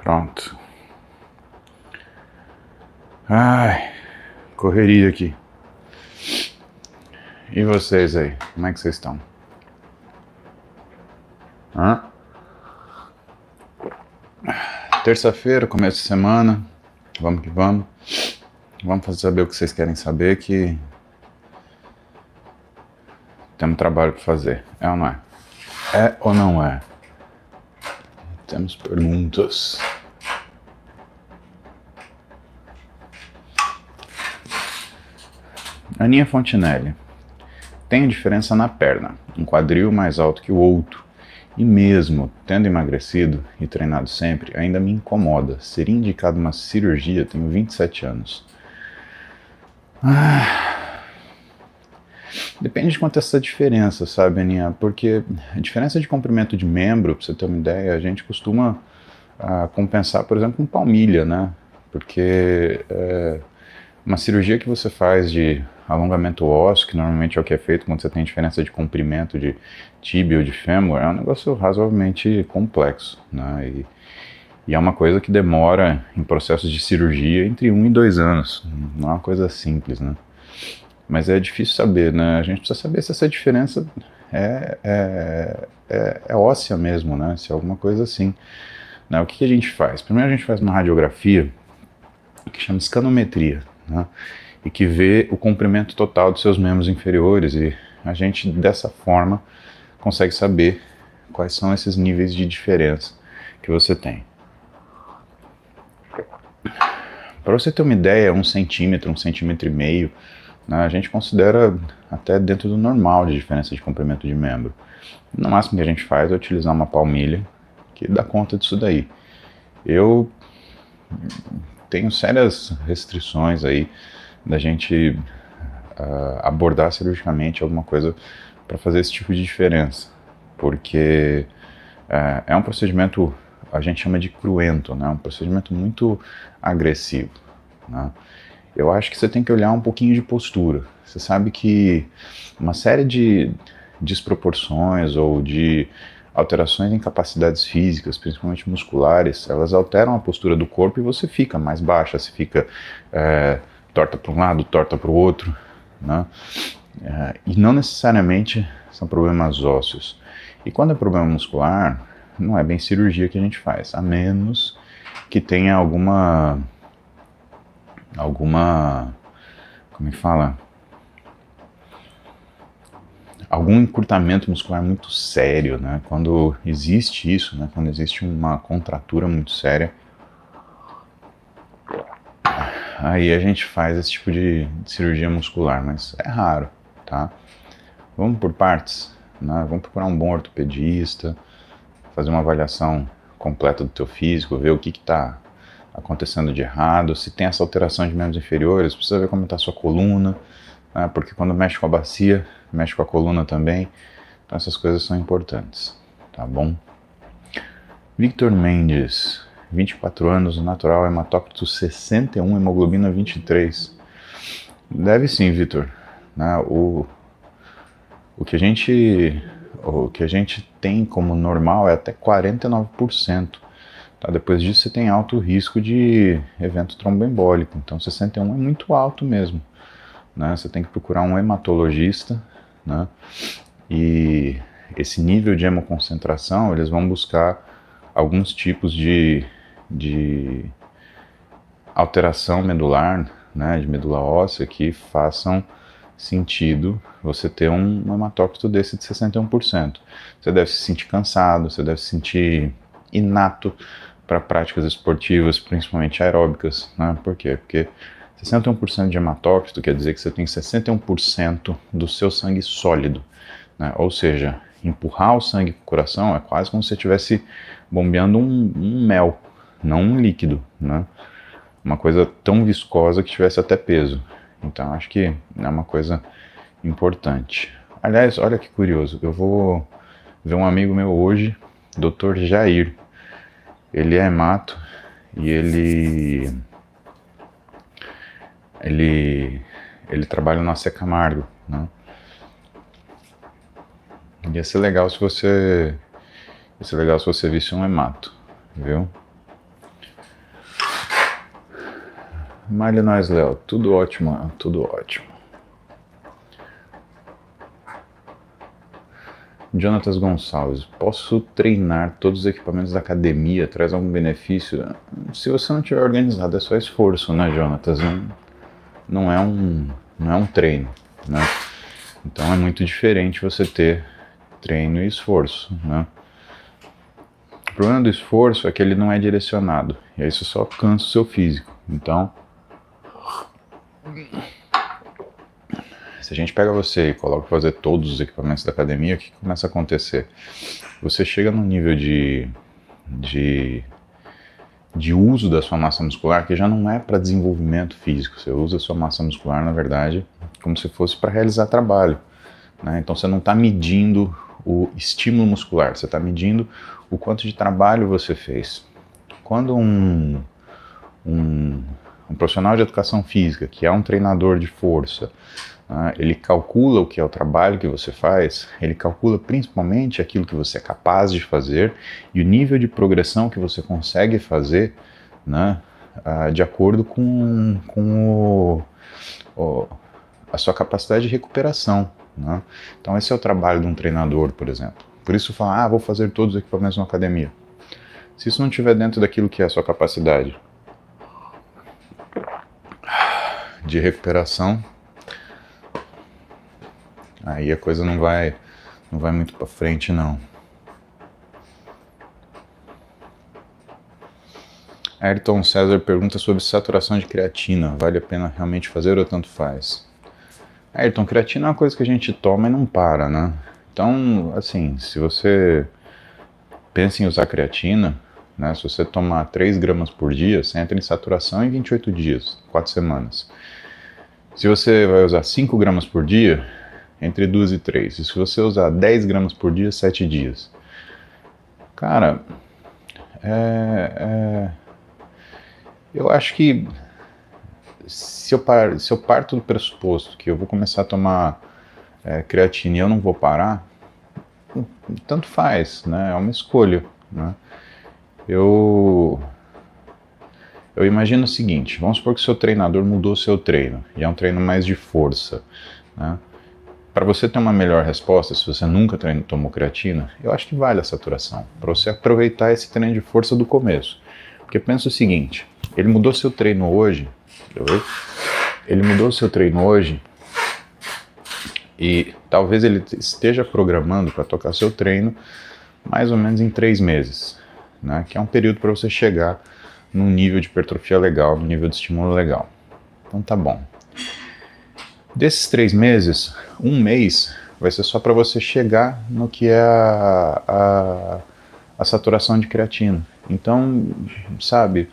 Pronto. Ai, correria aqui. E vocês aí, como é que vocês estão? Terça-feira, começo de semana. Vamos que vamos. Vamos saber o que vocês querem saber, que temos trabalho para fazer. É ou não é? É ou não é? Temos perguntas. Aninha Fontinelli. Tenho diferença na perna, um quadril mais alto que o outro. E mesmo tendo emagrecido e treinado sempre, ainda me incomoda. Seria indicado uma cirurgia? Tenho 27 anos. Depende de quanto é essa diferença, sabe, Aninha? Porque a diferença de comprimento de membro, pra você ter uma ideia, a gente costuma compensar, por exemplo, com palmilha, né? Porque uma cirurgia que você faz de alongamento ósseo, que normalmente é o que é feito quando você tem diferença de comprimento de tíbia ou de fêmur, é um negócio razoavelmente complexo, né? E é uma coisa que demora em processos de cirurgia entre 1 e 2 anos. Não é uma coisa simples, né? Mas é difícil saber, né? A gente precisa saber se essa diferença é óssea mesmo, né? Se é alguma coisa assim. Né? O que a gente faz? Primeiro a gente faz uma radiografia que chama escanometria, né? E que vê o comprimento total dos seus membros inferiores, e a gente dessa forma consegue saber quais são esses níveis de diferença que você tem. Para você ter uma ideia, 1 centímetro, 1,5 centímetros, né, a gente considera até dentro do normal de diferença de comprimento de membro. No máximo que a gente faz é utilizar uma palmilha que dá conta disso daí. Eu tenho sérias restrições aí da gente abordar cirurgicamente alguma coisa para fazer esse tipo de diferença, porque é um procedimento, a gente chama de cruento, né? Um procedimento muito agressivo, né? Eu acho que você tem que olhar um pouquinho de postura. Você sabe que uma série de desproporções ou de alterações em capacidades físicas, principalmente musculares, elas alteram a postura do corpo e você fica mais baixa, você fica torta para um lado, torta para o outro, né? E não necessariamente são problemas ósseos. E quando é problema muscular, não é bem cirurgia que a gente faz, a menos que tenha alguma, como é que fala? Algum encurtamento muscular muito sério, né? Quando existe isso, né? Quando existe uma contratura muito séria, aí a gente faz esse tipo de cirurgia muscular, mas é raro, tá? Vamos por partes, né? Vamos procurar um bom ortopedista, fazer uma avaliação completa do teu físico, ver o que está acontecendo de errado, se tem essa alteração de membros inferiores, precisa ver como está a sua coluna, né? Porque quando mexe com a bacia, mexe com a coluna também, então essas coisas são importantes, tá bom? Victor Mendes, 24 anos, natural, hematócrito 61, hemoglobina 23. Deve sim, Victor. Né? O que a gente tem como normal é até 49%. Tá? Depois disso você tem alto risco de evento tromboembólico, então 61 é muito alto mesmo. Né? Você tem que procurar um hematologista, né? E esse nível de hemoconcentração, eles vão buscar alguns tipos de alteração medular, né, de medula óssea, que façam sentido você ter um hematócrito desse de 61%. Você deve se sentir cansado, você deve se sentir inato para práticas esportivas, principalmente aeróbicas, né? Por quê? Porque 61% de hematócrito quer dizer que você tem 61% do seu sangue sólido, né? Ou seja, empurrar o sangue para o coração é quase como se você estivesse bombeando um mel, não um líquido, né? Uma coisa tão viscosa que tivesse até peso. Então acho que é uma coisa importante. Aliás, olha que curioso, eu vou ver um amigo meu hoje, Dr. Jair. Ele é hemato e ele trabalha na C. Camargo, né? Ia ser legal se você visse um hemato, viu? Malha nós, Léo. Tudo ótimo, tudo ótimo. Jonatas Gonçalves, posso treinar todos os equipamentos da academia? Traz algum benefício? Se você não tiver organizado, é só esforço, né, Jonatas? Não é um treino, né? Então é muito diferente você ter treino e esforço, né? O problema do esforço é que ele não é direcionado, e aí isso só cansa o seu físico. Então, se a gente pega você e coloca para fazer todos os equipamentos da academia, o que começa a acontecer? Você chega num nível de uso da sua massa muscular que já não é para desenvolvimento físico. Você usa a sua massa muscular, na verdade, como se fosse para realizar trabalho, né? Então você não está medindo o estímulo muscular, você está medindo o quanto de trabalho você fez. Quando um profissional de educação física, que é um treinador de força, ele calcula o que é o trabalho que você faz, ele calcula principalmente aquilo que você é capaz de fazer e o nível de progressão que você consegue fazer, né, de acordo com a sua capacidade de recuperação, né? Então esse é o trabalho de um treinador, por exemplo. Por isso falar, vou fazer todos os equipamentos na academia. Se isso não estiver dentro daquilo que é a sua capacidade de recuperação, aí a coisa não vai muito para frente, não. Ayrton César pergunta sobre saturação de creatina. Vale a pena realmente fazer ou tanto faz? Ayrton, creatina é uma coisa que a gente toma e não para, né? Então, assim, se você pensa em usar creatina, né, se você tomar 3 gramas por dia, você entra em saturação em 28 dias, 4 semanas. Se você vai usar 5 gramas por dia, entre 2 e 3. E se você usar 10 gramas por dia, 7 dias. Cara, eu acho que se eu parto do pressuposto que eu vou começar a tomar creatina e eu não vou parar, tanto faz, né? É uma escolha, né? Eu imagino o seguinte, vamos supor que o seu treinador mudou o seu treino, e é um treino mais de força, né? Para você ter uma melhor resposta, se você nunca tomou creatina, eu acho que vale a saturação, para você aproveitar esse treino de força do começo. Porque pensa o seguinte, ele mudou seu treino hoje, e talvez ele esteja programando para tocar seu treino mais ou menos em 3 meses, né? Que é um período para você chegar num nível de hipertrofia legal, num nível de estímulo legal. Então tá bom. Desses 3 meses, 1 mês vai ser só para você chegar no que é a saturação de creatina. Então, sabe,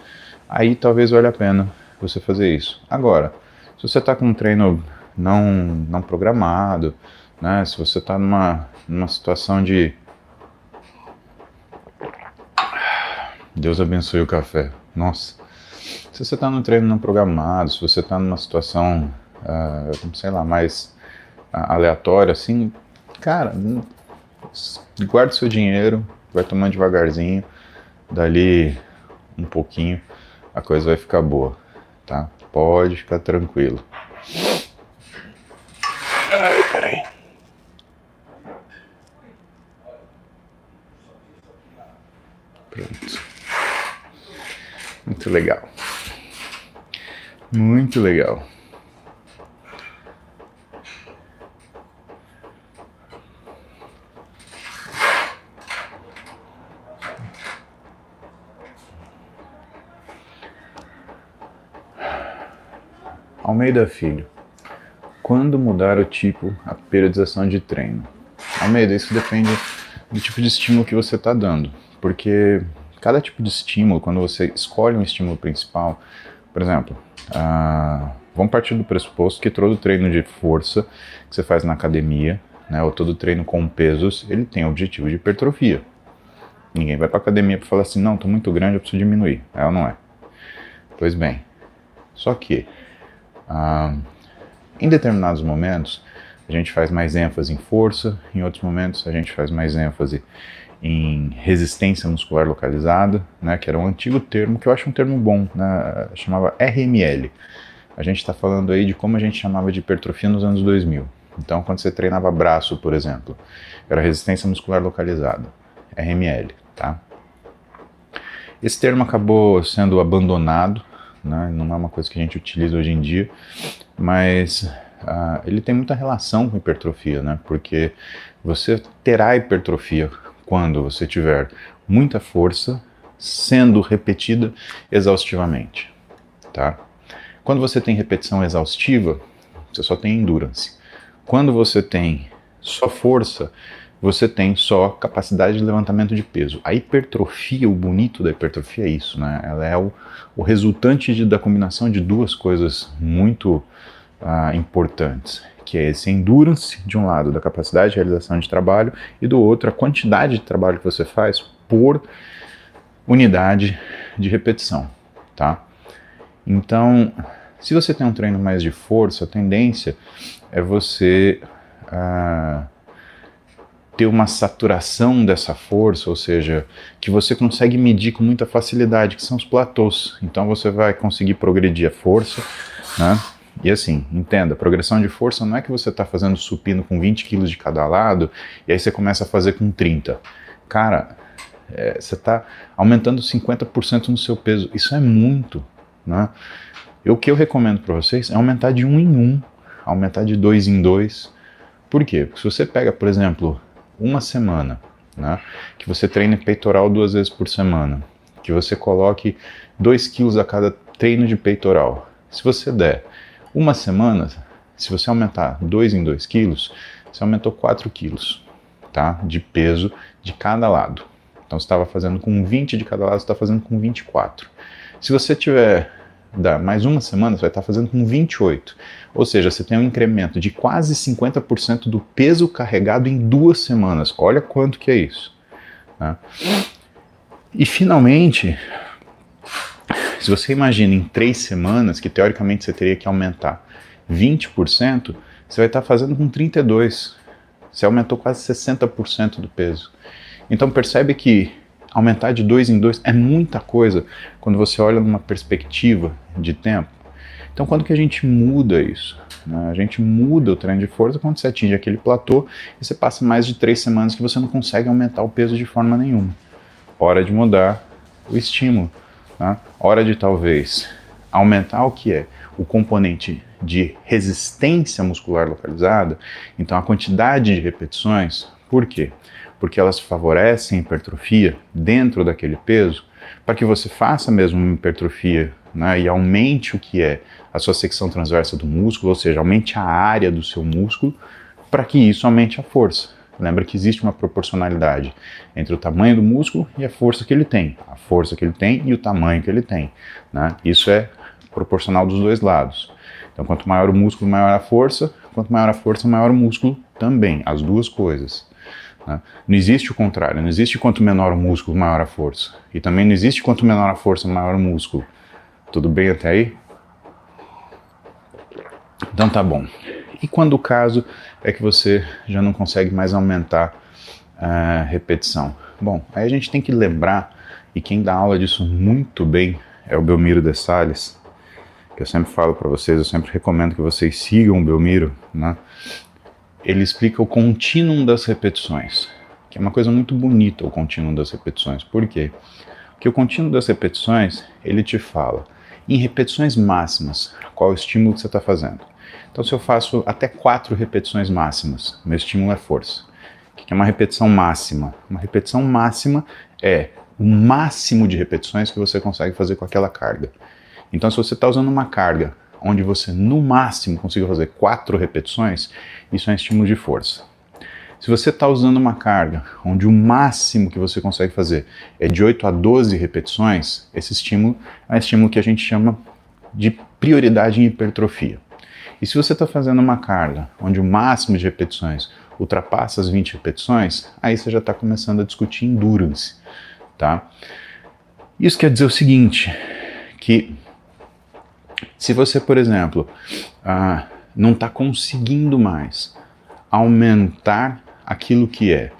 aí talvez valha a pena você fazer isso. Agora, se você está com um treino não programado, né, se você está numa situação de... Deus abençoe o café. Nossa. Se você está num treino não programado, se você está numa situação... sei lá, mais aleatório, assim, cara, guarda seu dinheiro, vai tomando devagarzinho, dali um pouquinho, a coisa vai ficar boa, tá? Pode ficar tranquilo. Ai, peraí. Pronto. Muito legal. Muito legal. Almeida Filho, quando mudar a periodização de treino? Almeida, isso depende do tipo de estímulo que você está dando, porque cada tipo de estímulo, quando você escolhe um estímulo principal, por exemplo, vamos partir do pressuposto que todo treino de força que você faz na academia, né, ou todo treino com pesos, ele tem o objetivo de hipertrofia. Ninguém vai para a academia para falar assim, não, estou muito grande, eu preciso diminuir. É ou não é? Pois bem, só que em determinados momentos a gente faz mais ênfase em força, em outros momentos a gente faz mais ênfase em resistência muscular localizada, né, que era um antigo termo, que eu acho um termo bom, né, chamava RML. A gente está falando aí de como a gente chamava de hipertrofia nos anos 2000. Então, quando você treinava braço, por exemplo, era resistência muscular localizada, RML, tá? Esse termo acabou sendo abandonado, né, não é uma coisa que a gente utiliza hoje em dia, mas ele tem muita relação com hipertrofia, né, porque você terá hipertrofia quando você tiver muita força sendo repetida exaustivamente, tá? Quando você tem repetição exaustiva, você só tem endurance. Quando você tem só força, você tem só capacidade de levantamento de peso. A hipertrofia, o bonito da hipertrofia é isso, né? Ela é o resultante da combinação de duas coisas muito importantes, que é esse endurance, de um lado, da capacidade de realização de trabalho, e do outro, a quantidade de trabalho que você faz por unidade de repetição, tá? Então, se você tem um treino mais de força, a tendência é você ter uma saturação dessa força, ou seja, que você consegue medir com muita facilidade, que são os platôs. Então você vai conseguir progredir a força, né? E assim, entenda, progressão de força não é que você está fazendo supino com 20 quilos de cada lado e aí você começa a fazer com 30. Cara, você está aumentando 50% no seu peso. Isso é muito, né? O que eu recomendo para vocês é aumentar de 1 em 1, aumentar de 2 em 2. Por quê? Porque se você pega, por exemplo, uma semana, né, que você treine peitoral 2 vezes por semana, que você coloque 2 quilos a cada treino de peitoral. Se você der uma semana, se você aumentar 2 em 2 quilos, você aumentou 4 quilos, tá, de peso de cada lado. Então você estava fazendo com 20 de cada lado, você está fazendo com 24. Se você tiver mais uma semana, você vai estar fazendo com 28. Ou seja, você tem um incremento de quase 50% do peso carregado em 2 semanas. Olha quanto que é isso. Tá? E finalmente, se você imagina em 3 semanas, que teoricamente você teria que aumentar 20%, você vai estar fazendo com 32%. Você aumentou quase 60% do peso. Então percebe que aumentar de 2 em 2 é muita coisa quando você olha numa perspectiva de tempo. Então quando que a gente muda isso? A gente muda o treino de força quando você atinge aquele platô e você passa mais de 3 semanas que você não consegue aumentar o peso de forma nenhuma. Hora de mudar o estímulo. Tá? Hora de talvez aumentar o que é o componente de resistência muscular localizada, então a quantidade de repetições. Por quê? Porque elas favorecem a hipertrofia dentro daquele peso, para que você faça mesmo uma hipertrofia, né, e aumente o que é a sua secção transversa do músculo, ou seja, aumente a área do seu músculo, para que isso aumente a força. Lembra que existe uma proporcionalidade entre o tamanho do músculo e a força que ele tem. A força que ele tem e o tamanho que ele tem, né? Isso é proporcional dos dois lados. Então, quanto maior o músculo, maior a força. Quanto maior a força, maior o músculo também. As duas coisas. Né? Não existe o contrário, não existe quanto menor o músculo, maior a força. E também não existe quanto menor a força, maior o músculo. Tudo bem até aí? Então tá bom. E quando o caso é que você já não consegue mais aumentar a repetição? Bom, aí a gente tem que lembrar, e quem dá aula disso muito bem é o Belmiro de Sales, que eu sempre falo para vocês, eu sempre recomendo que vocês sigam o Belmiro, né? Ele explica o contínuo das repetições, que é uma coisa muito bonita, o contínuo das repetições. Por quê? Porque o contínuo das repetições, ele te fala, em repetições máximas, qual é o estímulo que você está fazendo. Então, se eu faço até 4 repetições máximas, meu estímulo é força. O que é uma repetição máxima? Uma repetição máxima é o máximo de repetições que você consegue fazer com aquela carga. Então, se você está usando uma carga onde você, no máximo, consiga fazer 4 repetições, isso é um estímulo de força. Se você está usando uma carga onde o máximo que você consegue fazer é de 8 a 12 repetições, esse estímulo é um estímulo que a gente chama de prioridade em hipertrofia. E se você está fazendo uma carga onde o máximo de repetições ultrapassa as 20 repetições, aí você já está começando a discutir endurance, tá? Isso quer dizer o seguinte, que se você, por exemplo, não está conseguindo mais aumentar aquilo que é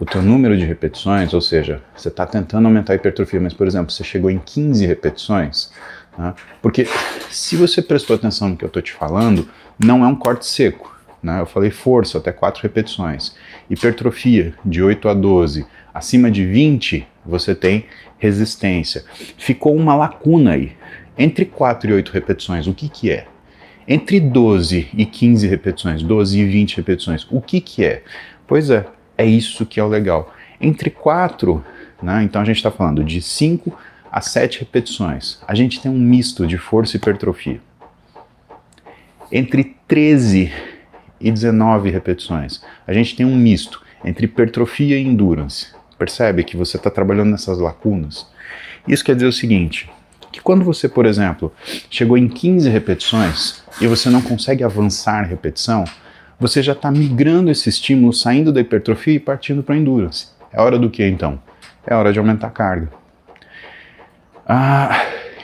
o teu número de repetições, ou seja, você está tentando aumentar a hipertrofia, mas, por exemplo, você chegou em 15 repetições, né? Porque se você prestou atenção no que eu estou te falando, não é um corte seco, né? Eu falei força até 4 repetições, hipertrofia de 8 a 12, acima de 20 você tem resistência. Ficou uma lacuna aí, entre 4 e 8 repetições, o que que é? Entre 12 e 15 repetições, 12 e 20 repetições, o que que é? Pois é isso que é o legal. Entre 4, né, então a gente está falando de 5 a 7 repetições, a gente tem um misto de força e hipertrofia. Entre 13 e 19 repetições, a gente tem um misto entre hipertrofia e endurance. Percebe que você está trabalhando nessas lacunas? Isso quer dizer o seguinte, que quando você, por exemplo, chegou em 15 repetições e você não consegue avançar a repetição, você já está migrando esse estímulo, saindo da hipertrofia e partindo para a endurance. É hora do que então? É hora de aumentar a carga.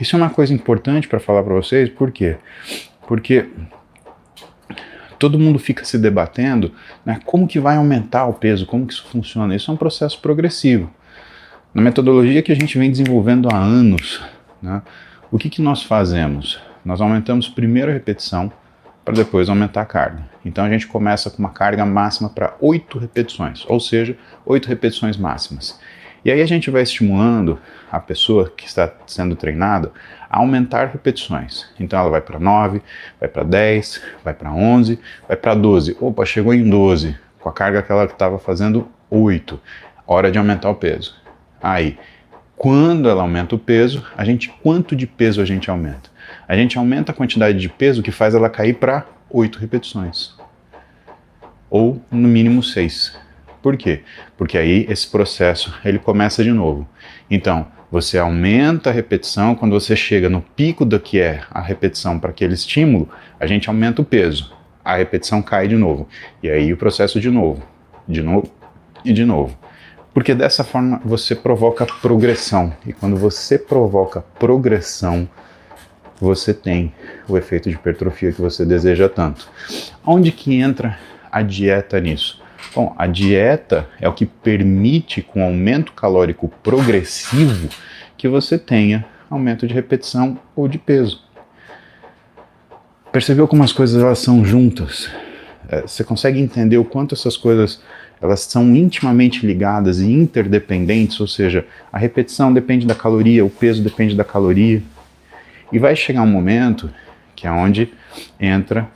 Isso é uma coisa importante para falar para vocês, por quê? Porque todo mundo fica se debatendo, né, como que vai aumentar o peso, como que isso funciona. Isso é um processo progressivo. Na metodologia que a gente vem desenvolvendo há anos, né, o que nós fazemos? Nós aumentamos primeiro a repetição para depois aumentar a carga. Então a gente começa com uma carga máxima para 8 repetições, ou seja, 8 repetições máximas. E aí a gente vai estimulando a pessoa que está sendo treinada a aumentar repetições. Então ela vai para 9, vai para 10, vai para 11, vai para 12. Opa, chegou em 12, com a carga que ela estava fazendo 8. Hora de aumentar o peso. Aí, quando ela aumenta o peso, quanto de peso a gente aumenta? A gente aumenta a quantidade de peso que faz ela cair para 8 repetições. Ou, no mínimo, 6. Por quê? Porque aí esse processo ele começa de novo. Então, você aumenta a repetição, quando você chega no pico do que é a repetição para aquele estímulo, a gente aumenta o peso. A repetição cai de novo. E aí o processo de novo e de novo. Porque dessa forma você provoca progressão. E quando você provoca progressão, você tem o efeito de hipertrofia que você deseja tanto. Onde que entra a dieta nisso? Bom, a dieta é o que permite, com aumento calórico progressivo, que você tenha aumento de repetição ou de peso. Percebeu como as coisas elas são juntas? Você consegue entender o quanto essas coisas elas são intimamente ligadas e interdependentes, ou seja, a repetição depende da caloria, o peso depende da caloria. E vai chegar um momento que é onde entra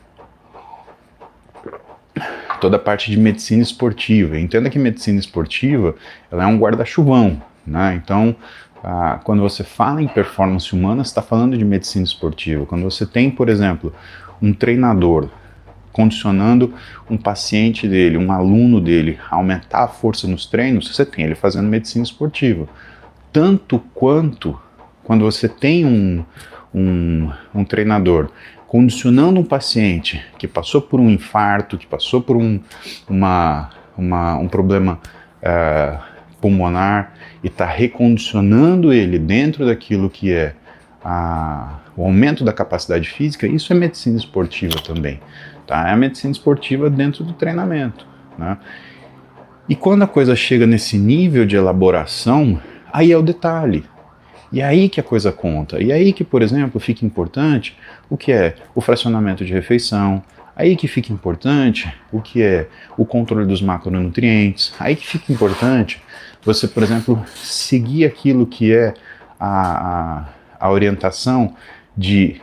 toda a parte de medicina esportiva. Entenda que medicina esportiva ela é um guarda-chuvão, né? Então, quando você fala em performance humana, você está falando de medicina esportiva. Quando você tem, por exemplo, um treinador condicionando um paciente dele, um aluno dele, a aumentar a força nos treinos, você tem ele fazendo medicina esportiva. Tanto quanto quando você tem um treinador condicionando um paciente que passou por um infarto, que passou por um problema pulmonar e está recondicionando ele dentro daquilo que é o aumento da capacidade física, isso é medicina esportiva também. Tá? É a medicina esportiva dentro do treinamento. Né? E quando a coisa chega nesse nível de elaboração, aí é o detalhe. E é aí que a coisa conta. E é aí que, por exemplo, fica importante o que é o fracionamento de refeição, aí que fica importante o que é o controle dos macronutrientes, aí que fica importante você, por exemplo, seguir aquilo que é a orientação de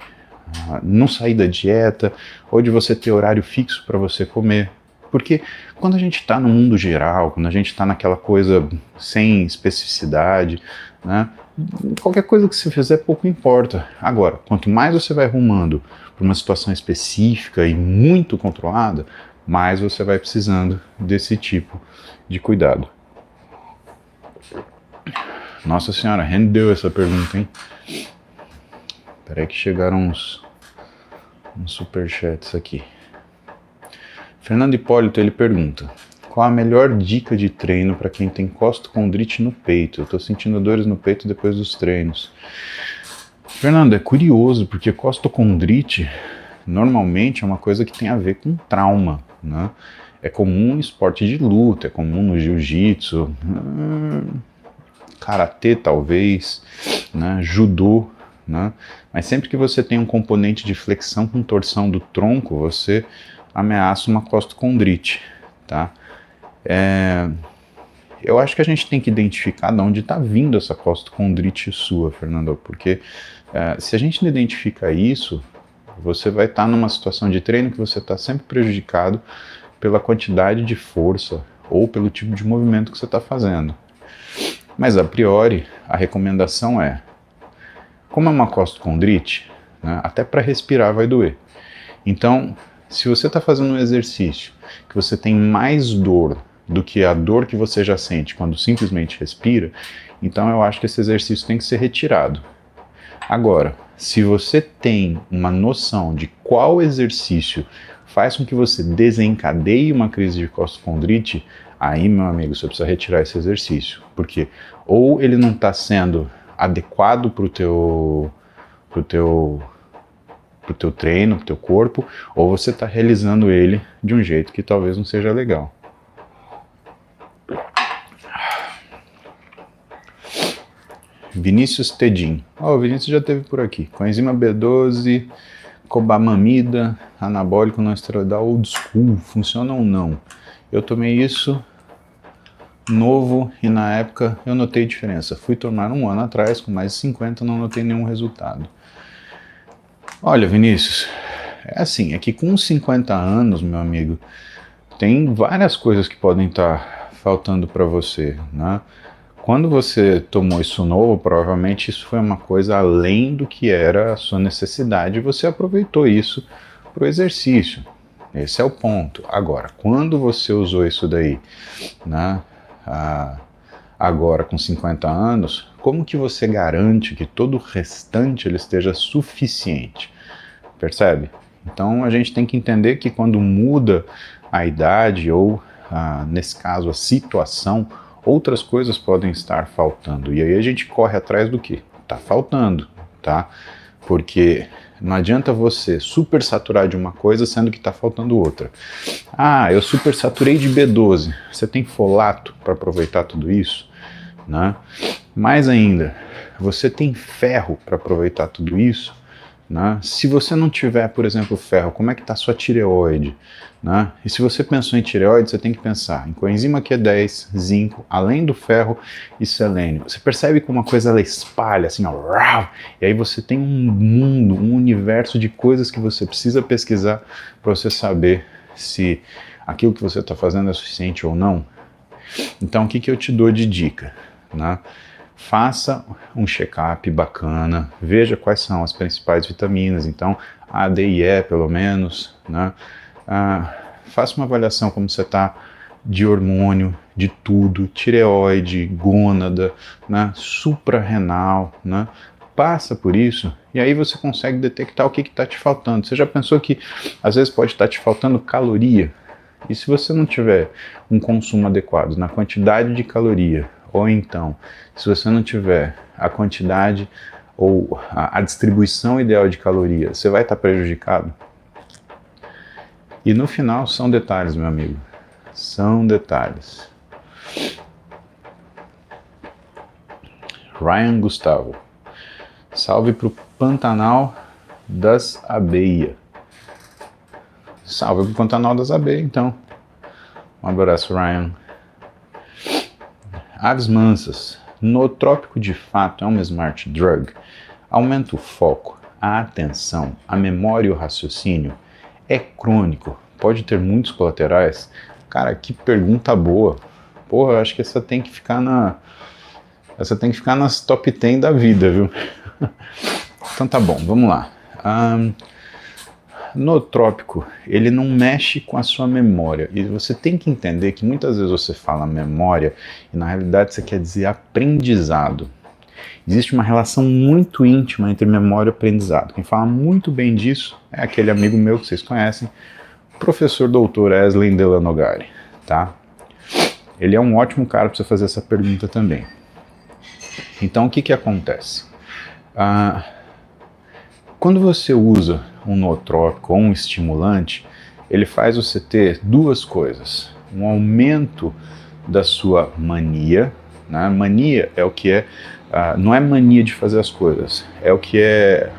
não sair da dieta ou de você ter horário fixo para você comer. Porque quando a gente está no mundo geral, quando a gente está naquela coisa sem especificidade, né, qualquer coisa que você fizer pouco importa. Agora, quanto mais você vai arrumando para uma situação específica e muito controlada, mais você vai precisando desse tipo de cuidado. Nossa senhora, rendeu essa pergunta, hein? Espera aí que chegaram uns superchats aqui. Fernando Hipólito, ele pergunta: qual a melhor dica de treino para quem tem costocondrite no peito? Eu estou sentindo dores no peito depois dos treinos. Fernando, é curioso, porque costocondrite normalmente é uma coisa que tem a ver com trauma, né? É comum em esporte de luta, é comum no jiu-jitsu, karatê talvez, né, judô, né? Mas sempre que você tem um componente de flexão com torção do tronco, você ameaça uma costocondrite, tá? Eu acho que a gente tem que identificar de onde está vindo essa costocondrite sua, Fernando, porque se a gente não identifica isso, você vai estar numa situação de treino que você está sempre prejudicado pela quantidade de força ou pelo tipo de movimento que você está fazendo. Mas a priori, a recomendação é, como é uma costocondrite, né, até para respirar vai doer. Então, se você está fazendo um exercício que você tem mais dor do que a dor que você já sente quando simplesmente respira, então eu acho que esse exercício tem que ser retirado. Agora, se você tem uma noção de qual exercício faz com que você desencadeie uma crise de costocondrite, aí, meu amigo, você precisa retirar esse exercício. Porque ou ele não está sendo adequado para o teu treino, para o teu corpo, ou você está realizando ele de um jeito que talvez não seja legal. Vinícius Tedim. O Vinícius já esteve por aqui. Coenzima B12, cobamamida, anabólico não esteroidal old school, funciona ou não? Eu tomei isso novo e na época eu notei diferença. Fui tomar um ano atrás, com mais de 50, não notei nenhum resultado. Olha, Vinícius, é assim, é que com 50 anos, meu amigo, tem várias coisas que podem estar faltando para você, né? Quando você tomou isso novo, provavelmente isso foi uma coisa além do que era a sua necessidade e você aproveitou isso para o exercício. Esse é o ponto. Agora, quando você usou isso daí, né, agora com 50 anos, como que você garante que todo o restante ele esteja suficiente? Percebe? Então a gente tem que entender que quando muda a idade ou, nesse caso, a situação, outras coisas podem estar faltando. E aí a gente corre atrás do que? Tá faltando, tá? Porque não adianta você supersaturar de uma coisa sendo que está faltando outra. Eu supersaturei de B12. Você tem folato para aproveitar tudo isso? Né? Mais ainda, você tem ferro para aproveitar tudo isso? Né? Se você não tiver, por exemplo, ferro, como é que está a sua tireoide? Né? E se você pensou em tireoide, você tem que pensar em coenzima Q10, zinco, além do ferro e selênio. Você percebe como uma coisa ela espalha assim, ó, e aí você tem um mundo, um universo de coisas que você precisa pesquisar para você saber se aquilo que você está fazendo é suficiente ou não. Então, o que eu te dou de dica? Né? Faça um check-up bacana, veja quais são as principais vitaminas, então A, D e E pelo menos, né? Faça uma avaliação como você está de hormônio, de tudo, tireoide, gônada, né? Suprarrenal, né? Passa por isso e aí você consegue detectar o que está te faltando. Você já pensou que às vezes pode estar te faltando caloria? E se você não tiver um consumo adequado na quantidade de caloria, ou então, se você não tiver a quantidade ou a distribuição ideal de caloria, você vai estar prejudicado? E no final são detalhes, meu amigo. São detalhes. Ryan Gustavo. Salve pro Pantanal das Abelhas. Salve pro Pantanal das Abelhas, então. Um abraço, Ryan. Aves mansas. Nootrópico de fato é uma smart drug? Aumenta o foco, a atenção, a memória e o raciocínio? É crônico? Pode ter muitos colaterais? Cara, que pergunta boa. Porra, eu acho que essa tem que ficar nas top 10 da vida, viu? Então tá bom, vamos lá. Nootrópico, ele não mexe com a sua memória, e você tem que entender que muitas vezes você fala memória e na realidade você quer dizer aprendizado. Existe uma relação muito íntima entre memória e aprendizado. Quem fala muito bem disso é aquele amigo meu que vocês conhecem, professor Dr. Eslen Delanogari, tá? Ele é um ótimo cara para você fazer essa pergunta também. Então o que acontece? Quando você usa um nootrópico ou um estimulante, ele faz você ter duas coisas: um aumento da sua mania, né? Mania é o que é, não é mania de fazer as coisas, é o que é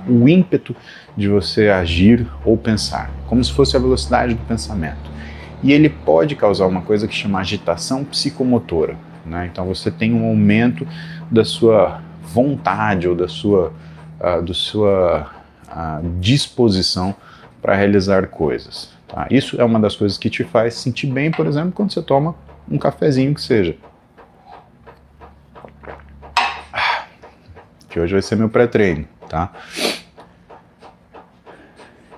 o ímpeto de você agir ou pensar, como se fosse a velocidade do pensamento. E ele pode causar uma coisa que chama agitação psicomotora, né? Então você tem um aumento da sua vontade ou da sua disposição para realizar coisas. Tá? Isso é uma das coisas que te faz sentir bem, por exemplo, quando você toma um cafezinho que seja. Que hoje vai ser meu pré-treino, tá?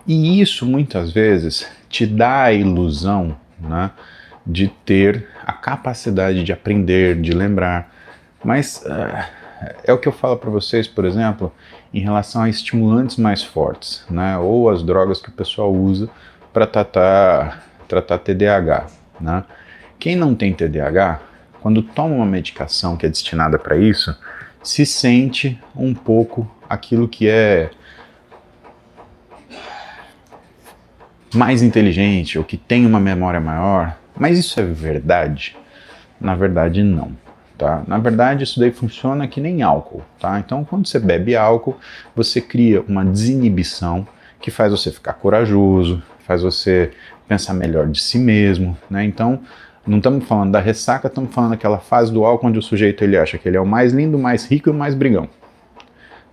E isso muitas vezes te dá a ilusão, né, de ter a capacidade de aprender, de lembrar. Mas é o que eu falo para vocês, por exemplo, em relação a estimulantes mais fortes, né, ou as drogas que o pessoal usa para tratar TDAH. Né? Quem não tem TDAH, quando toma uma medicação que é destinada para isso, se sente um pouco aquilo que é mais inteligente ou que tem uma memória maior. Mas isso é verdade? Na verdade, não. Tá? Na verdade, isso daí funciona que nem álcool. Tá? Então, quando você bebe álcool, você cria uma desinibição que faz você ficar corajoso, faz você pensar melhor de si mesmo. Né? Então, não estamos falando da ressaca, estamos falando daquela fase do álcool onde o sujeito ele acha que ele é o mais lindo, o mais rico e o mais brigão.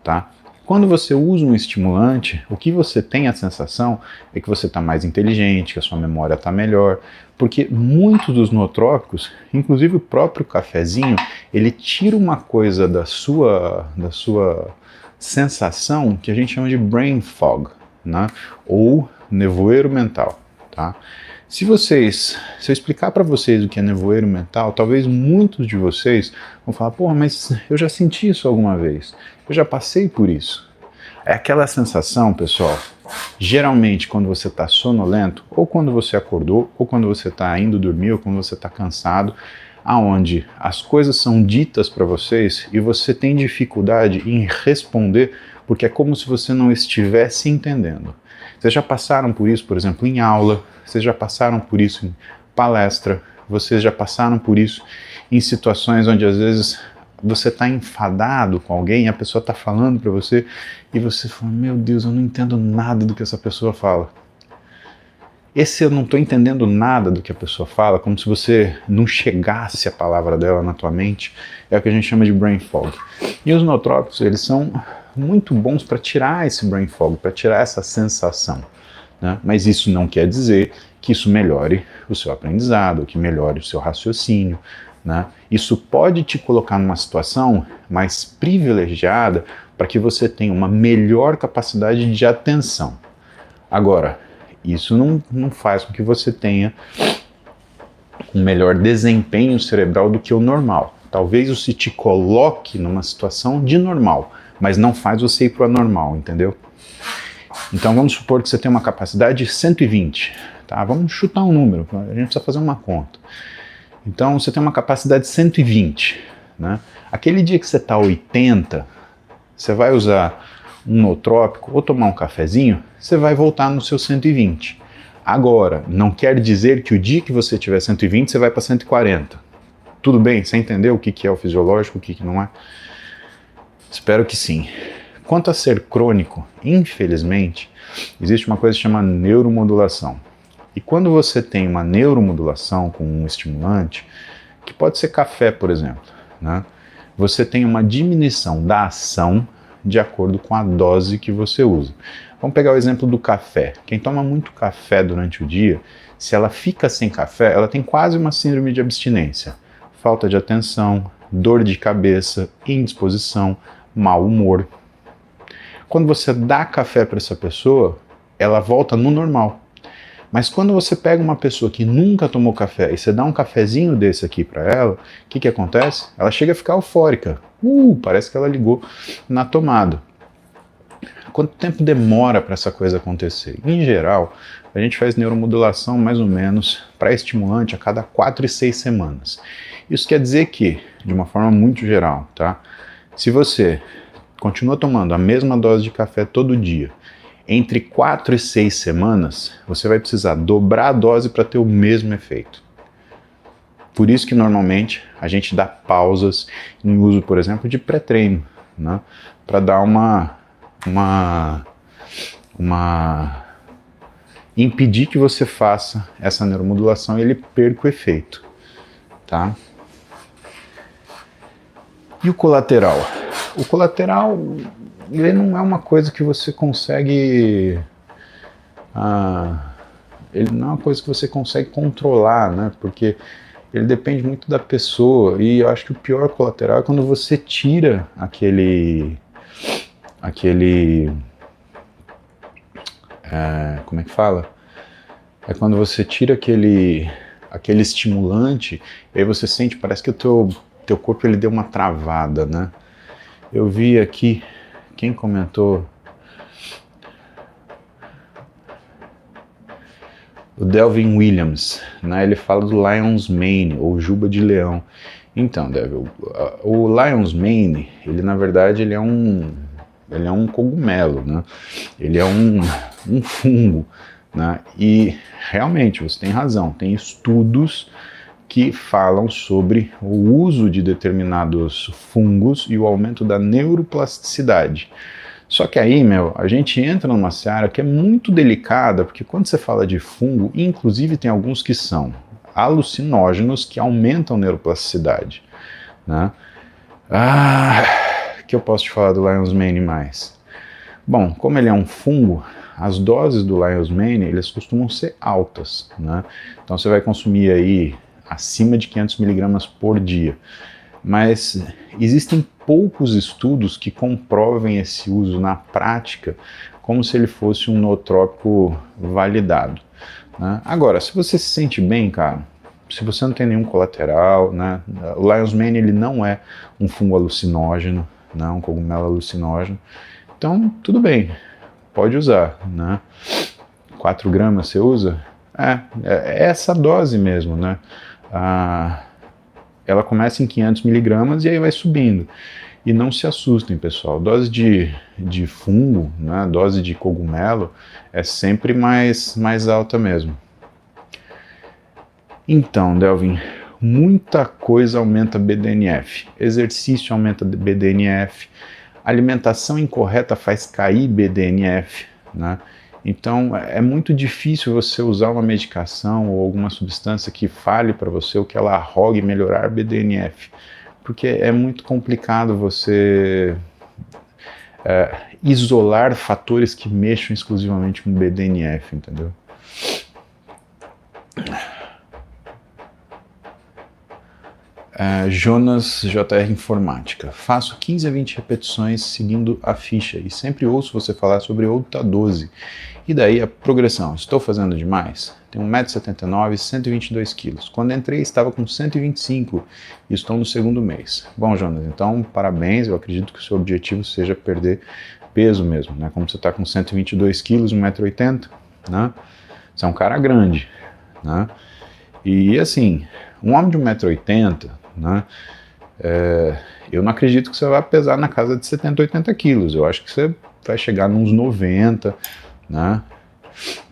Tá? Quando você usa um estimulante, o que você tem a sensação é que você está mais inteligente, que a sua memória está melhor, porque muitos dos nootrópicos, inclusive o próprio cafezinho, ele tira uma coisa da sua sensação que a gente chama de brain fog, né? Ou nevoeiro mental. Tá? Se eu explicar para vocês o que é nevoeiro mental, talvez muitos de vocês vão falar, porra, mas eu já senti isso alguma vez, eu já passei por isso. É aquela sensação, pessoal, geralmente quando você está sonolento, ou quando você acordou, ou quando você está indo dormir, ou quando você está cansado, aonde as coisas são ditas para vocês e você tem dificuldade em responder, porque é como se você não estivesse entendendo. Vocês já passaram por isso, por exemplo, em aula, vocês já passaram por isso em palestra, vocês já passaram por isso em situações onde às vezes você está enfadado com alguém, a pessoa está falando para você e você fala, meu Deus, eu não entendo nada do que essa pessoa fala. Esse eu não estou entendendo nada do que a pessoa fala, como se você não chegasse a palavra dela na tua mente, é o que a gente chama de brain fog. E os nootrópicos, eles são muito bons para tirar esse brain fog, para tirar essa sensação. Né? Mas isso não quer dizer que isso melhore o seu aprendizado, que melhore o seu raciocínio. Né? Isso pode te colocar numa situação mais privilegiada para que você tenha uma melhor capacidade de atenção. Agora, isso não faz com que você tenha um melhor desempenho cerebral do que o normal. Talvez isso te coloque numa situação de normal, mas não faz você ir para o anormal, entendeu? Então vamos supor que você tem uma capacidade de 120, tá? Vamos chutar um número, a gente precisa fazer uma conta. Então você tem uma capacidade de 120, né? Aquele dia que você está 80, você vai usar um nootrópico ou tomar um cafezinho, você vai voltar no seu 120. Agora, não quer dizer que o dia que você tiver 120, você vai para 140. Tudo bem? Você entendeu o que é o fisiológico, o que não é? Espero que sim. Quanto a ser crônico, infelizmente, existe uma coisa que se chama neuromodulação. E quando você tem uma neuromodulação com um estimulante, que pode ser café, por exemplo, né? Você tem uma diminuição da ação de acordo com a dose que você usa. Vamos pegar o exemplo do café. Quem toma muito café durante o dia, se ela fica sem café, ela tem quase uma síndrome de abstinência. Falta de atenção, dor de cabeça, indisposição, mau humor. Quando você dá café para essa pessoa, ela volta no normal. Mas quando você pega uma pessoa que nunca tomou café e você dá um cafezinho desse aqui para ela, o que acontece? Ela chega a ficar eufórica. Parece que ela ligou na tomada. Quanto tempo demora para essa coisa acontecer? Em geral, a gente faz neuromodulação mais ou menos para estimulante a cada 4 e 6 semanas. Isso quer dizer que, de uma forma muito geral, tá? Se você continua tomando a mesma dose de café todo dia entre 4 e 6 semanas, você vai precisar dobrar a dose para ter o mesmo efeito. Por isso que normalmente a gente dá pausas em uso, por exemplo, de pré-treino, né? Para dar impedir que você faça essa neuromodulação e ele perca o efeito, tá? E o colateral? O colateral, ele não é uma coisa que você consegue... ele não é uma coisa que você consegue controlar, né? Porque ele depende muito da pessoa, e eu acho que o pior colateral é quando você tira como é que fala? É quando você tira aquele estimulante, e aí você sente, parece que o teu corpo ele deu uma travada, né? Eu vi aqui, quem comentou? O Delvin Williams, né? Ele fala do Lion's Mane, ou juba de leão. Então, Delvin, o Lion's Mane, ele na verdade ele é um cogumelo, né? Ele é um fungo, né? E realmente você tem razão, tem estudos que falam sobre o uso de determinados fungos e o aumento da neuroplasticidade. Só que aí, a gente entra numa seara que é muito delicada, porque quando você fala de fungo, inclusive tem alguns que são alucinógenos que aumentam a neuroplasticidade, né? Que eu posso te falar do Lion's Mane mais? Bom, como ele é um fungo, as doses do Lion's Mane, eles costumam ser altas, né? Então você vai consumir aí acima de 500 miligramas por dia. Mas existem poucos estudos que comprovem esse uso na prática como se ele fosse um nootrópico validado, né? Agora, se você se sente bem, cara, se você não tem nenhum colateral, né? O Lion's Mane ele não é um fungo alucinógeno, né? Um cogumelo alucinógeno, então tudo bem, pode usar, né? 4 gramas você usa? É essa dose mesmo, né? Ela começa em 500 miligramas e aí vai subindo. E não se assustem, pessoal, dose de fungo, né, dose de cogumelo é sempre mais alta mesmo. Então, Delvin, muita coisa aumenta BDNF. Exercício aumenta BDNF, alimentação incorreta faz cair BDNF, né? Então é muito difícil você usar uma medicação ou alguma substância que fale para você o que ela arrogue melhorar BDNF, porque é muito complicado você isolar fatores que mexam exclusivamente com BDNF, entendeu? Jonas JR Informática. Faço 15 a 20 repetições seguindo a ficha e sempre ouço você falar sobre outra dose. E daí a progressão. Estou fazendo demais? Tenho 1,79 m, 122 kg. Quando entrei estava com 125 e estou no segundo mês. Bom, Jonas, então parabéns. Eu acredito que o seu objetivo seja perder peso mesmo, né? Como você está com 122 kg, 1,80 m, né? Você é um cara grande, né? E assim, um homem de 1,80 m, né? Eu não acredito que você vai pesar na casa de 70, 80 quilos. Eu acho que você vai chegar nos 90, né?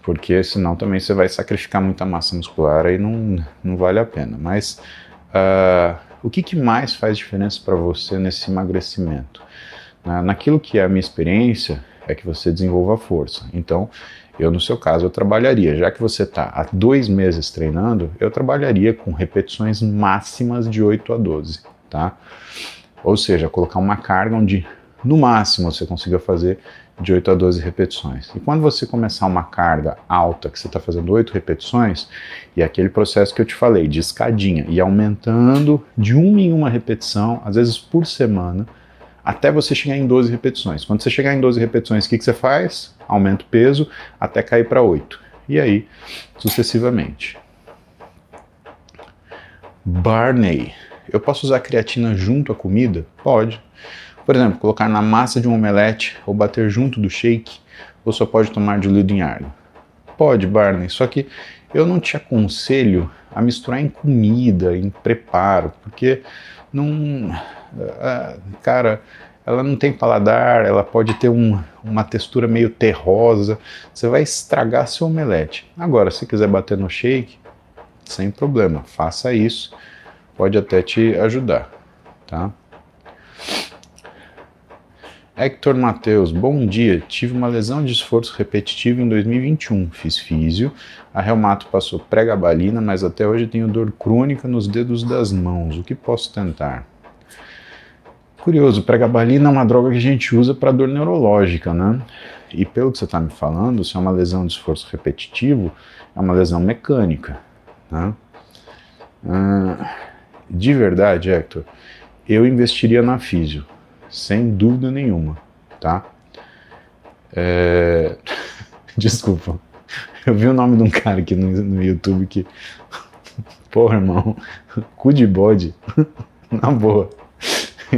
Porque senão também você vai sacrificar muita massa muscular e não vale a pena. Mas o que mais faz diferença para você nesse emagrecimento? Naquilo que é a minha experiência é que você desenvolva força. Então, no seu caso, eu trabalharia, já que você está há 2 meses treinando, eu trabalharia com repetições máximas de 8 a 12, tá? Ou seja, colocar uma carga onde, no máximo, você consiga fazer de 8 a 12 repetições. E quando você começar uma carga alta, que você está fazendo 8 repetições, e aquele processo que eu te falei, de escadinha, e aumentando de uma em uma repetição, às vezes por semana, até você chegar em 12 repetições. Quando você chegar em 12 repetições, o que você faz? Aumenta o peso até cair para 8. E aí, sucessivamente. Barney. Eu posso usar creatina junto à comida? Pode. Por exemplo, colocar na massa de um omelete ou bater junto do shake, ou só pode tomar diluído em água? Pode, Barney, só que eu não te aconselho a misturar em comida, em preparo, porque não... cara, ela não tem paladar, ela pode ter uma textura meio terrosa, você vai estragar seu omelete. Agora, se quiser bater no shake, sem problema, faça isso, pode até te ajudar, tá? Hector Matheus, bom dia, tive uma lesão de esforço repetitivo em 2021, fiz físio, a reumato passou pregabalina, mas até hoje tenho dor crônica nos dedos das mãos, o que posso tentar? Curioso, pregabalina é uma droga que a gente usa para dor neurológica, né? E pelo que você está me falando, se é uma lesão de esforço repetitivo, é uma lesão mecânica, né? De verdade, Hector, eu investiria na físio, sem dúvida nenhuma, tá? Desculpa, eu vi o nome de um cara aqui no YouTube que... Porra, irmão, cu de bode, na boa.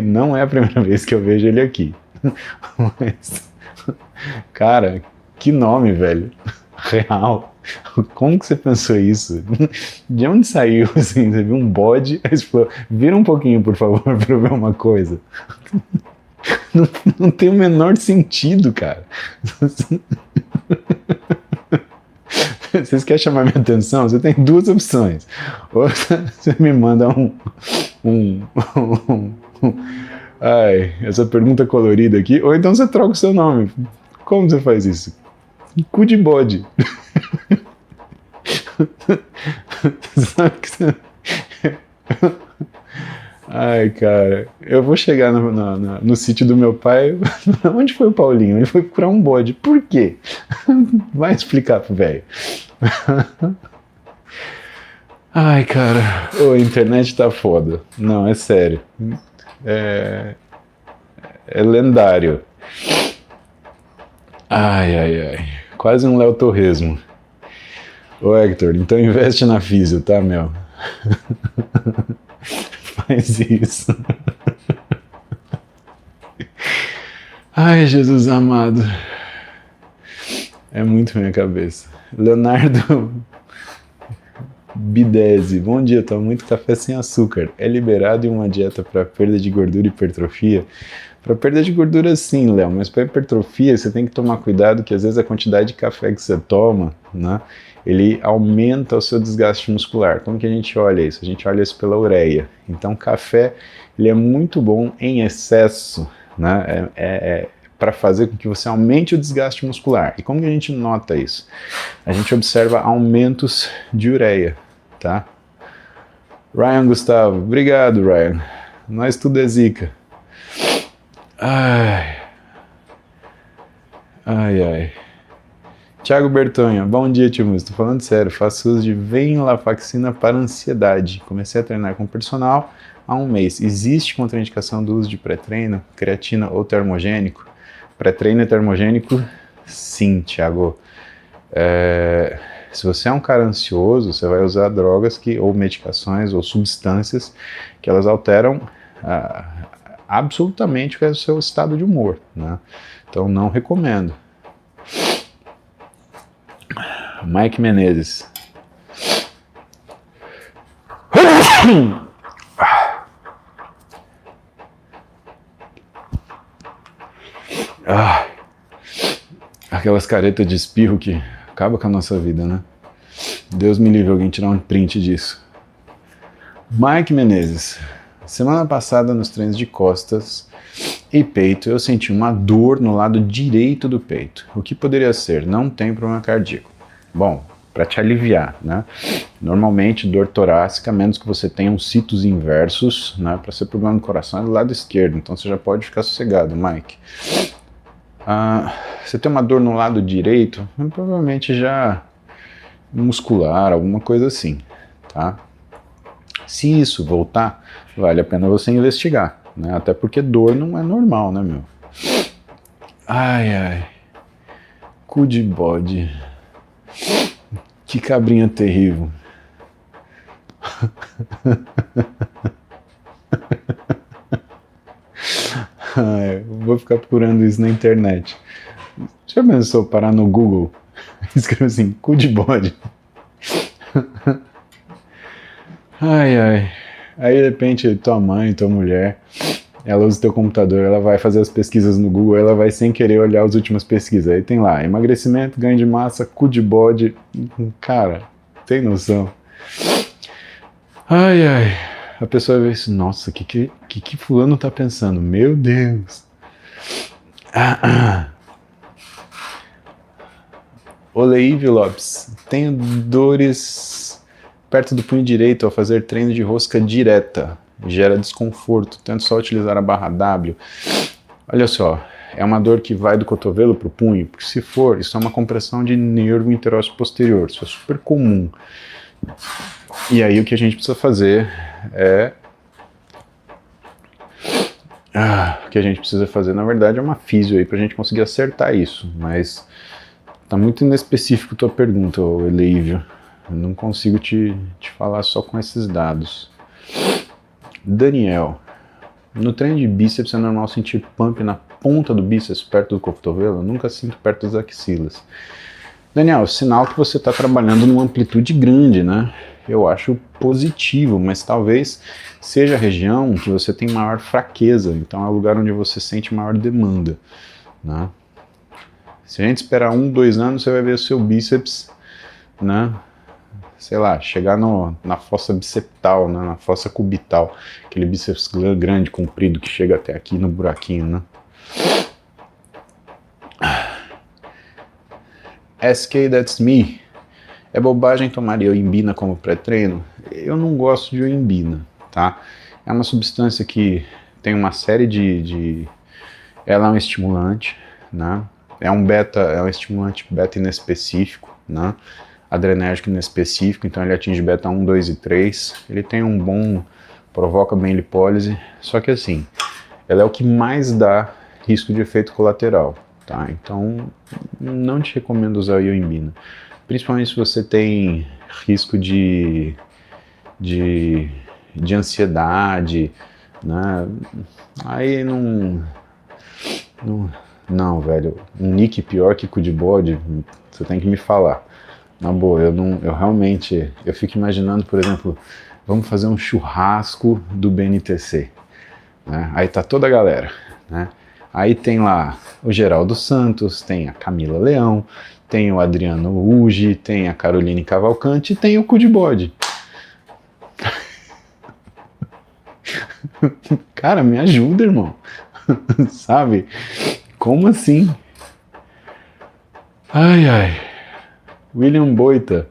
Não é a primeira vez que eu vejo ele aqui. Mas, cara, que nome, velho. Real. Como que você pensou isso? De onde saiu, assim? Você viu um bode, aí você falou, vira um pouquinho, por favor, pra eu ver uma coisa. Não tem o menor sentido, cara. Vocês querem chamar minha atenção? Você tem duas opções. Ou você me manda essa pergunta colorida aqui, ou então você troca o seu nome. Como você faz isso? Cu de bode. Sabe que você... Ai, cara, eu vou chegar no sítio do meu pai. Onde foi o Paulinho? Ele foi procurar um bode. Por quê? Vai explicar pro velho. Ai, cara, a internet tá foda. Não, é sério. É lendário. Ai. Quase um Léo Torresmo. Ô, Hector, então investe na físio, tá, meu? Faz isso. Ai, Jesus amado. É muito minha cabeça. Leonardo Bidese, bom dia, tomo muito café sem açúcar. É liberado em uma dieta para perda de gordura e hipertrofia? Para perda de gordura sim, Léo, mas para hipertrofia você tem que tomar cuidado que às vezes a quantidade de café que você toma, né, ele aumenta o seu desgaste muscular. Como que a gente olha isso? A gente olha isso pela ureia. Então café, ele é muito bom em excesso, né, para fazer com que você aumente o desgaste muscular. E como que a gente nota isso? A gente observa aumentos de ureia, tá? Ryan Gustavo, obrigado, Ryan. Nós tudo é zica. Ai. Tiago Bertonha, bom dia, tio Múcio. Tô falando sério, faço uso de venlafaxina para ansiedade. Comecei a treinar com personal há um mês. Existe contraindicação do uso de pré-treino, creatina ou termogênico? Pré-treino e termogênico, sim, Tiago. Se você é um cara ansioso, você vai usar drogas ou medicações ou substâncias que elas alteram absolutamente o seu estado de humor, né? Então não recomendo. Mike Menezes. Aquelas caretas de espirro que acaba com a nossa vida, né? Deus me livre alguém tirar um print disso. Mike Menezes. Semana passada, nos treinos de costas e peito, eu senti uma dor no lado direito do peito. O que poderia ser? Não tem problema cardíaco. Bom, para te aliviar, né? Normalmente, dor torácica, menos que você tenha uns citos inversos, né? Para ser problema no coração, é do lado esquerdo. Então, você já pode ficar sossegado, Mike. Você tem uma dor no lado direito, provavelmente já muscular, alguma coisa assim, tá? Se isso voltar, vale a pena você investigar, né? Até porque dor não é normal, né, meu? Cu de bode. Que cabrinha terrível. Vou ficar procurando isso na internet. Já pensou parar no Google? Escreve assim, cu de bode. Aí de repente tua mãe, tua mulher ela usa o teu computador, ela vai fazer as pesquisas no Google, ela vai sem querer olhar as últimas pesquisas. Aí tem lá, emagrecimento, ganho de massa, cu de bode. Cara, tem noção? Ai, ai. A pessoa vê isso, nossa, o que fulano tá pensando? Meu Deus. Oleívio Lopes, tenho dores perto do punho direito ao fazer treino de rosca direta. Gera desconforto, tento só utilizar a barra W. Olha só, é uma dor que vai do cotovelo para o punho, porque se for, isso é uma compressão de nervo interósseo posterior, isso é super comum. E aí o que a gente precisa fazer é... o que a gente precisa fazer, na verdade, é uma físio aí pra gente conseguir acertar isso, mas tá muito inespecífico tua pergunta, Eleívio. Eu não consigo te falar só com esses dados. Daniel, no treino de bíceps é normal sentir pump na ponta do bíceps, perto do cotovelo? Eu nunca sinto perto das axilas. Daniel, sinal que você está trabalhando numa amplitude grande, né? Eu acho positivo, mas talvez seja a região que você tem maior fraqueza, então é o lugar onde você sente maior demanda, né? Se a gente esperar 1, 2 anos, você vai ver o seu bíceps, né? Sei lá, chegar na fossa biceptal, né, na fossa cubital, aquele bíceps grande, comprido, que chega até aqui no buraquinho, né? SK, that's me. É bobagem tomar ioimbina como pré-treino? Eu não gosto de ioimbina, tá? É uma substância que tem uma série ela é um estimulante, né? É um estimulante beta inespecífico, né? Adrenérgico inespecífico, então ele atinge beta 1, 2 e 3. Ele tem um bom, provoca bem lipólise, só que assim, ela é o que mais dá risco de efeito colateral, tá? Então, não te recomendo usar a ioimbina, principalmente se você tem risco de ansiedade, né? Aí não, velho, um nick pior que cu de bode, você tem que me falar. Na boa, eu realmente, eu fico imaginando, por exemplo, vamos fazer um churrasco do BNTC, né? Aí tá toda a galera, né? Aí tem lá o Geraldo Santos, tem a Camila Leão, tem o Adriano Ugi, tem a Caroline Cavalcante e tem o cu de bode. Cara, me ajuda, irmão. Sabe? Como assim? Ai, ai. William Boita,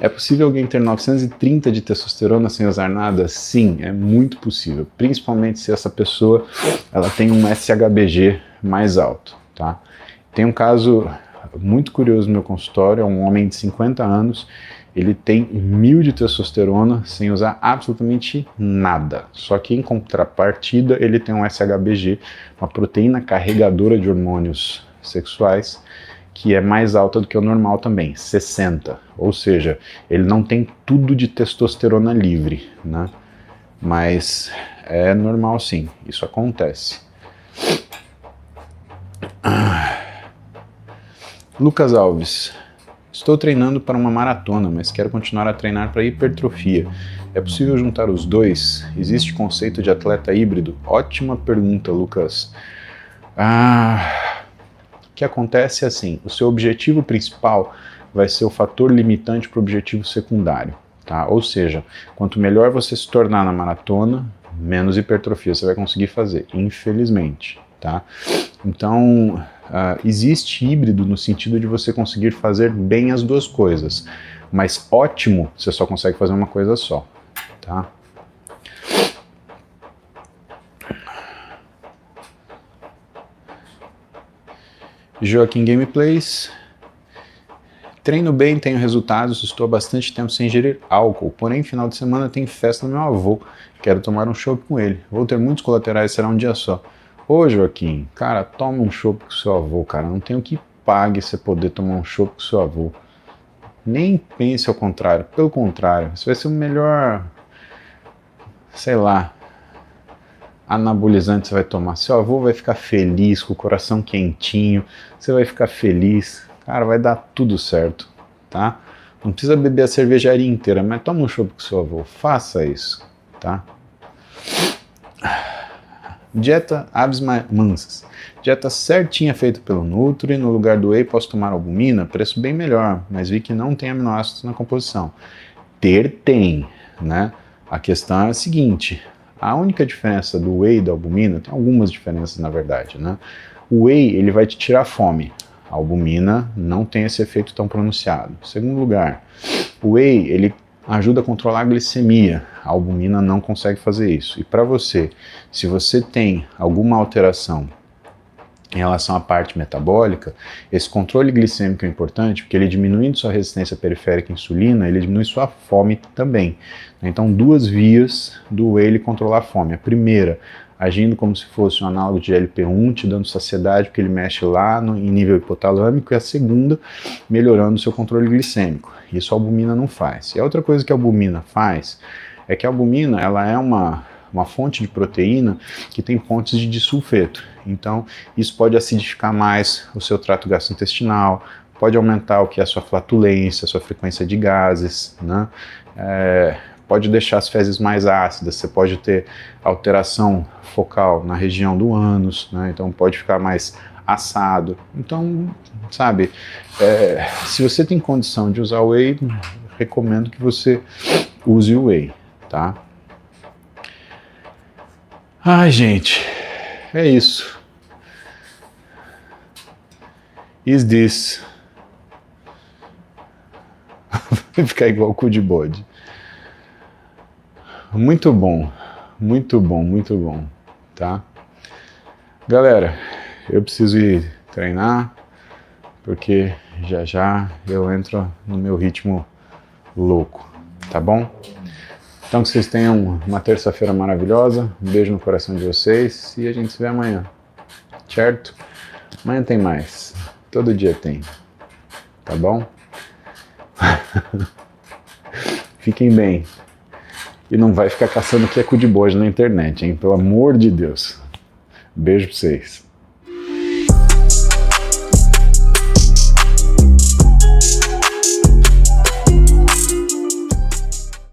é possível alguém ter 930 de testosterona sem usar nada? Sim, é muito possível, principalmente se essa pessoa ela tem um SHBG mais alto, tá? Tem um caso muito curioso no meu consultório, é um homem de 50 anos, ele tem 1000 de testosterona sem usar absolutamente nada, só que em contrapartida ele tem um SHBG, uma proteína carregadora de hormônios sexuais, que é mais alta do que o normal também, 60. Ou seja, ele não tem tudo de testosterona livre, né? Mas é normal sim, isso acontece. Lucas Alves, estou treinando para uma maratona, mas quero continuar a treinar para hipertrofia. É possível juntar os dois? Existe conceito de atleta híbrido? Ótima pergunta, Lucas. O que acontece é assim, o seu objetivo principal vai ser o fator limitante para o objetivo secundário, tá? Ou seja, quanto melhor você se tornar na maratona, menos hipertrofia você vai conseguir fazer, infelizmente, tá? Então, existe híbrido no sentido de você conseguir fazer bem as duas coisas, mas ótimo, você só consegue fazer uma coisa só, tá? Joaquim Gameplays. Treino bem, tenho resultados, estou há bastante tempo sem ingerir álcool, porém final de semana tem festa do meu avô, quero tomar um chopp com ele, vou ter muitos colaterais, será um dia só. Ô Joaquim, cara, toma um chopp com seu avô, cara, não tem o que pague você poder tomar um chopp com seu avô. Nem pense ao contrário, pelo contrário, isso vai ser o melhor, sei lá, anabolizante você vai tomar. Seu avô vai ficar feliz, com o coração quentinho, você vai ficar feliz, cara, vai dar tudo certo, tá? Não precisa beber a cervejaria inteira, mas toma um chopp com seu avô, faça isso, tá? Dieta aves mansas. Dieta certinha feita pelo Nutri, no lugar do whey posso tomar albumina, preço bem melhor, mas vi que não tem aminoácidos na composição. Tem, né? A questão é a seguinte, a única diferença do whey e da albumina, tem algumas diferenças na verdade, né? O whey, ele vai te tirar fome, a albumina não tem esse efeito tão pronunciado. Segundo lugar, o whey, ele ajuda a controlar a glicemia, a albumina não consegue fazer isso. E para você, se você tem alguma alteração em relação à parte metabólica, esse controle glicêmico é importante porque ele diminuindo sua resistência periférica à insulina, ele diminui sua fome também. Então, duas vias do whey ele controlar a fome. A primeira, agindo como se fosse um análogo de GLP-1, te dando saciedade porque ele mexe lá em nível hipotalâmico, e a segunda, melhorando o seu controle glicêmico. Isso a albumina não faz. E a outra coisa que a albumina faz é que a albumina ela é uma fonte de proteína que tem fontes de disulfeto. Então, isso pode acidificar mais o seu trato gastrointestinal, pode aumentar o que é a sua flatulência, a sua frequência de gases, né? Pode deixar as fezes mais ácidas, você pode ter alteração focal na região do ânus, né? Então pode ficar mais assado. Então, sabe, se você tem condição de usar o whey, recomendo que você use o whey, tá? Ai, gente, é isso. Is this? Vai ficar igual o cu de bode. Muito bom, muito bom, muito bom, tá? Galera, eu preciso ir treinar, porque já já eu entro no meu ritmo louco, tá bom? Então que vocês tenham uma terça-feira maravilhosa, um beijo no coração de vocês e a gente se vê amanhã, certo? Amanhã tem mais, todo dia tem, tá bom? Fiquem bem. E não vai ficar caçando o que é cu de bode na internet, hein? Pelo amor de Deus. Beijo pra vocês.